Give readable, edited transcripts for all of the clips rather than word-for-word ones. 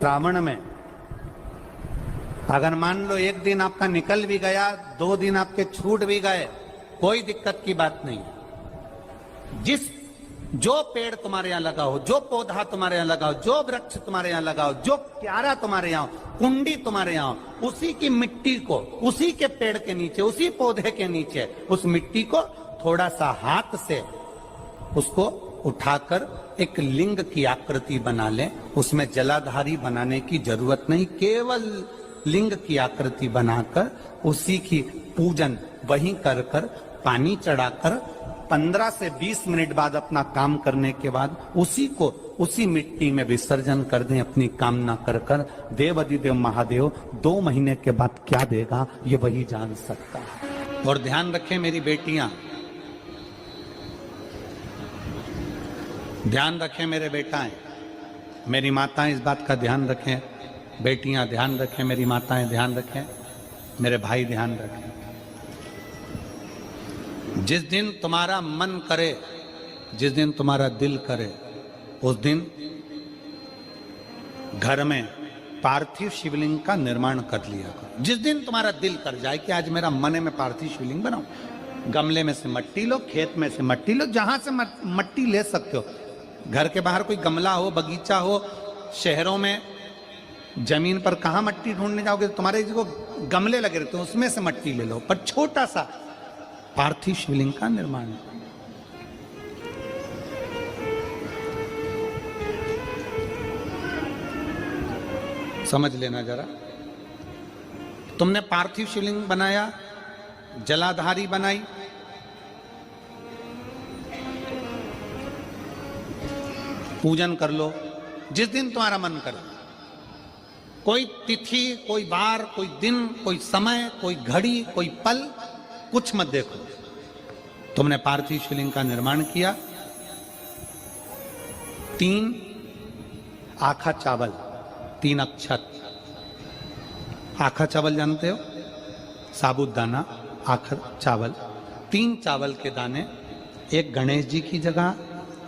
श्रावण में अगर मान लो एक दिन आपका निकल भी गया, 2 दिन आपके छूट भी गए, कोई दिक्कत की बात नहीं है। जो पेड़ तुम्हारे यहां लगा हो, जो पौधा तुम्हारे यहां लगा हो, जो वृक्ष तुम्हारे यहां लगा हो, जो क्यारा तुम्हारे यहां हो, कुंडी तुम्हारे यहां हो, उसी की मिट्टी को, उसी के पेड़ के नीचे, उसी पौधे के नीचे उस मिट्टी को थोड़ा सा हाथ से उसको उठाकर एक लिंग की आकृति बना लें। उसमें जलाधारी बनाने की जरूरत नहीं, केवल लिंग की आकृति बनाकर उसी की पूजन वहीं कर कर पानी चढ़ाकर 15 से 20 मिनट बाद अपना काम करने के बाद उसी को उसी मिट्टी में विसर्जन कर दें अपनी कामना कर कर। देव अधिदेव महादेव 2 महीने के बाद क्या देगा ये वही जान सकता है। और ध्यान रखें मेरी बेटियां, ध्यान रखें मेरे बेटाएं, मेरी माताएं इस बात का ध्यान रखें, बेटियां ध्यान रखें, मेरी माताएं ध्यान रखें, मेरे भाई ध्यान रखें। जिस दिन तुम्हारा मन करे, जिस दिन तुम्हारा दिल करे, उस दिन घर में पार्थिव शिवलिंग का निर्माण कर लिया करो। जिस दिन तुम्हारा दिल कर जाए कि आज मेरा मन है मैं पार्थिव शिवलिंग बनाऊं, गमले में से मट्टी लो, खेत में से मट्टी लो, जहां से मट्टी ले सकते हो। घर के बाहर कोई गमला हो, बगीचा हो, शहरों में जमीन पर कहां मट्टी ढूंढने जाओगे, तुम्हारे जो गमले लगे रहते हैं उसमें से मट्टी ले लो, पर छोटा सा पार्थिव शिवलिंग का निर्माण। समझ लेना जरा, तुमने पार्थिव शिवलिंग बनाया, जलाधारी बनाई, पूजन कर लो जिस दिन तुम्हारा मन करे। कोई तिथि, कोई बार, कोई दिन, कोई समय, कोई घड़ी, कोई पल कुछ मत देखो। तुमने पार्थिव शिवलिंग का निर्माण किया। 3 आखा चावल, 3 अक्षत। आखा चावल जानते हो, साबूदाना, आखा चावल। 3 चावल के दाने, एक गणेश जी की जगह,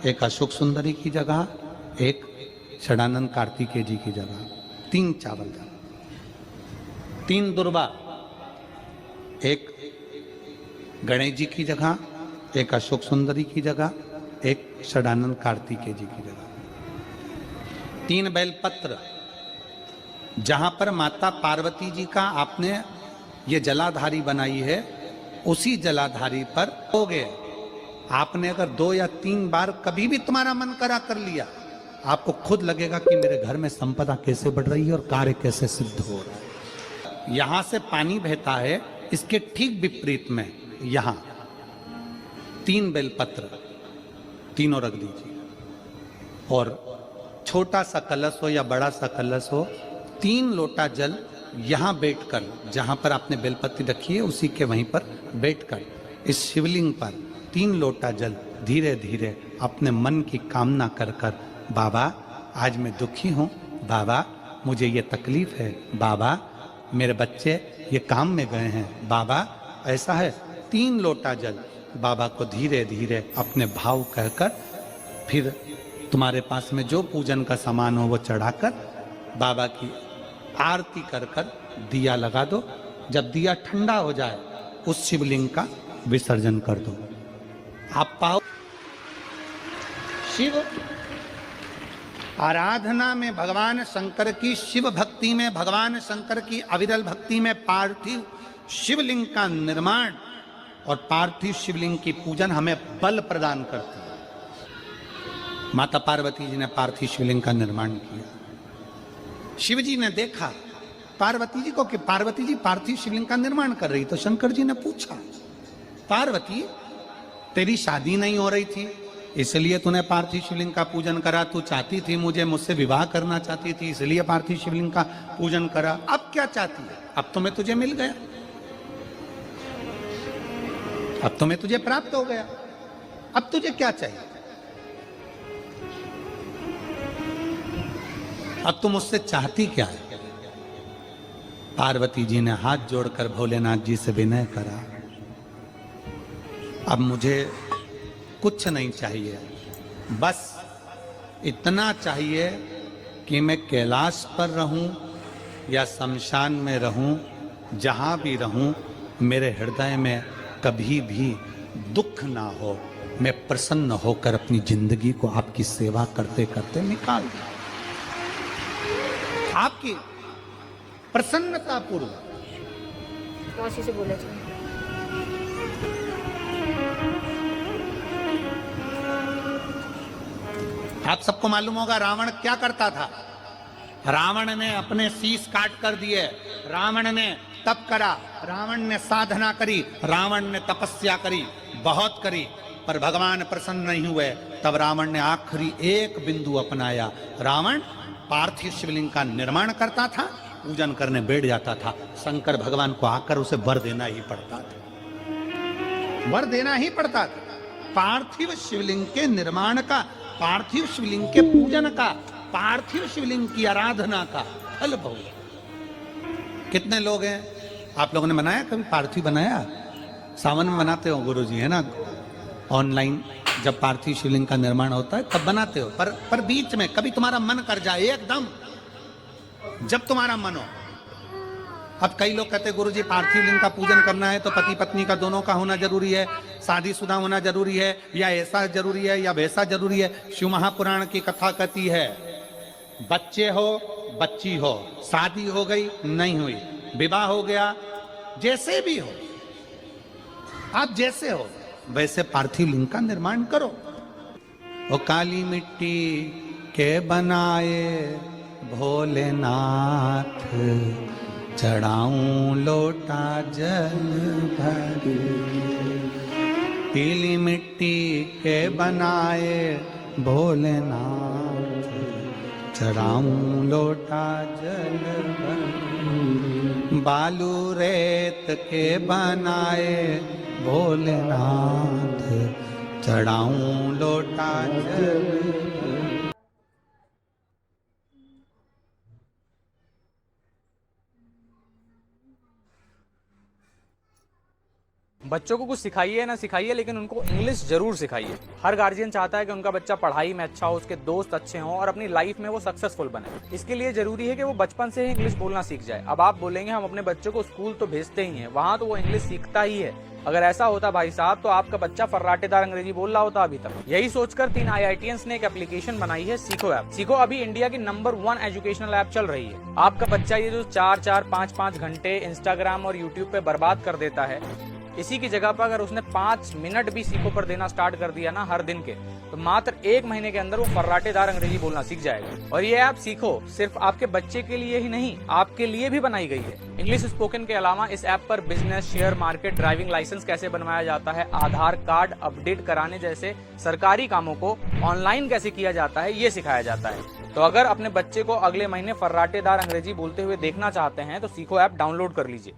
एक अशोक सुंदरी की जगह, एक षडानंद कार्तिकेय जी की जगह। 3 चावल दाने। 3 दुर्वा, एक गणेश जी की जगह, एक अशोक सुंदरी की जगह, एक षडानंद कार्तिकेय जी की जगह। 3 बेलपत्र, जहां पर माता पार्वती जी का आपने ये जलाधारी बनाई है, उसी जलाधारी पर हो गए। आपने अगर 2 या 3 बार कभी भी तुम्हारा मन करा कर लिया, आपको खुद लगेगा कि मेरे घर में संपदा कैसे बढ़ रही है और कार्य कैसे सिद्ध हो रहा है। यहां से पानी बहता है, इसके ठीक विपरीत में यहां 3 बेलपत्र, तीनों रख दीजिए। और छोटा सा कलश हो या बड़ा सा कलश हो, 3 लोटा जल यहां बैठकर, जहां पर आपने बेलपत्ती रखी है उसी के वहीं पर बैठकर इस शिवलिंग पर 3 लोटा जल धीरे धीरे अपने मन की कामना कर कर, बाबा आज मैं दुखी हूं, बाबा मुझे ये तकलीफ है, बाबा मेरे बच्चे ये काम में गए हैं, बाबा ऐसा है। 3 लोटा जल बाबा को धीरे धीरे अपने भाव कहकर, फिर तुम्हारे पास में जो पूजन का सामान हो वो चढ़ाकर बाबा की आरती कर कर दिया लगा दो। जब दिया ठंडा हो जाए उस शिवलिंग का विसर्जन कर दो। आप पाओ शिव आराधना में भगवान शंकर की, शिव भक्ति में भगवान शंकर की अविरल भक्ति में पार्थिव शिवलिंग का निर्माण और पार्थिव शिवलिंग की पूजन हमें बल प्रदान करती है। माता पार्वती जी ने पार्थिव शिवलिंग का निर्माण किया। शिव जी ने देखा पार्वती जी को कि पार्वती जी पार्थिव शिवलिंग का निर्माण कर रही, तो शंकर जी ने पूछा, पार्वती तेरी शादी नहीं हो रही थी इसलिए तूने पार्थिव शिवलिंग का पूजन करा, तू चाहती थी मुझसे विवाह करना चाहती थी इसलिए पार्थिव शिवलिंग का पूजन करा, अब क्या चाहती है? अब तो मैं तुझे मिल गया, अब तो मैं तुझे प्राप्त हो गया, अब तुझे क्या चाहिए? अब तुम मुझसे चाहती क्या है? पार्वती जी ने हाथ जोड़कर भोलेनाथ जी से विनय करा, अब मुझे कुछ नहीं चाहिए, बस इतना चाहिए कि मैं कैलाश पर रहूं या शमशान में रहूं, जहां भी रहूं, मेरे हृदय में कभी भी दुख ना हो। मैं प्रसन्न होकर अपनी जिंदगी को आपकी सेवा करते करते निकाल दूं। आपकी प्रसन्नता पूर्वक मौसी से बोला था। आप सबको मालूम होगा रावण क्या करता था। रावण ने अपने शीश काट कर दिए, रावण ने तप करा, रावण ने साधना करी, रावण ने तपस्या करी, बहुत करी, पर भगवान प्रसन्न नहीं हुए। तब रावण ने आखिरी एक बिंदु अपनाया। रावण पार्थिव शिवलिंग का निर्माण करता था, पूजन करने बैठ जाता था। शंकर भगवान को आकर उसे वर देना ही पड़ता था, वर देना ही पड़ता था। पार्थिव शिवलिंग के निर्माण का, पार्थिव शिवलिंग के पूजन का, पार्थिव शिवलिंग की आराधना का फल भोग। कितने लोग हैं आप लोगों ने बनाया, कभी पार्थिव बनाया? सावन में बनाते हो गुरुजी, है ना? ऑनलाइन जब पार्थिव शिवलिंग का निर्माण होता है तब बनाते हो, पर बीच में कभी तुम्हारा मन कर जाए, एकदम जब तुम्हारा मन हो। अब कई लोग कहते हैं गुरुजी पार्थिव लिंग का पूजन करना है तो पति पत्नी का दोनों का होना जरूरी है, शादीशुदा होना जरूरी है, या ऐसा जरूरी है या वैसा जरूरी है। शिव महापुराण की कथा कहती है बच्चे हो बच्ची हो, शादी हो गई नहीं हुई, विवाह हो गया, जैसे भी हो, आप जैसे हो वैसे पार्थिव लिंग का निर्माण करो। ओ काली मिट्टी के बनाए भोलेनाथ, चढ़ाऊं लोटा जल भर। पीली मिट्टी के बनाए भोलेनाथ, चढ़ाऊं लोटा जल भर। बालू रेत के बनाए भोलेनाथ, चढ़ाऊं लोटा जल भर। बच्चों को कुछ सिखाइए ना सिखाइए, लेकिन उनको इंग्लिश जरूर सिखाइए। हर गार्जियन चाहता है कि उनका बच्चा पढ़ाई में अच्छा हो, उसके दोस्त अच्छे हों और अपनी लाइफ में वो सक्सेसफुल बने। इसके लिए जरूरी है कि वो बचपन से ही इंग्लिश बोलना सीख जाए। अब आप बोलेंगे हम अपने बच्चों को स्कूल तो भेजते ही हैं, वहाँ तो वो इंग्लिश सीखता ही है। अगर ऐसा होता भाई साहब तो आपका बच्चा फर्राटेदार अंग्रेजी बोल रहा होता अभी तक। यही सोचकर 3 IITians ने एक एप्लीकेशन बनाई है, सीखो ऐप। सीखो अभी इंडिया की नंबर 1 एजुकेशनल ऐप चल रही है। आपका बच्चा ये जो 4-4, 5-5 घंटे इंस्टाग्राम और यूट्यूब पे बर्बाद कर देता है, इसी की जगह पर अगर उसने 5 मिनट भी सीखो पर देना स्टार्ट कर दिया ना हर दिन के, तो मात्र 1 महीने के अंदर वो फर्राटेदार अंग्रेजी बोलना सीख जाएगा। और ये ऐप सीखो सिर्फ आपके बच्चे के लिए ही नहीं, आपके लिए भी बनाई गई है। इंग्लिश स्पोकन के अलावा इस ऐप पर business, share market, driving licence कैसे बनवाया जाता है, आधार कार्ड अपडेट कराने जैसे सरकारी कामों को ऑनलाइन कैसे किया जाता है, ये सिखाया जाता है। तो अगर अपने बच्चे को अगले महीने फर्राटेदार अंग्रेजी बोलते हुए देखना चाहते हैं तो सीखो ऐप डाउनलोड कर लीजिए।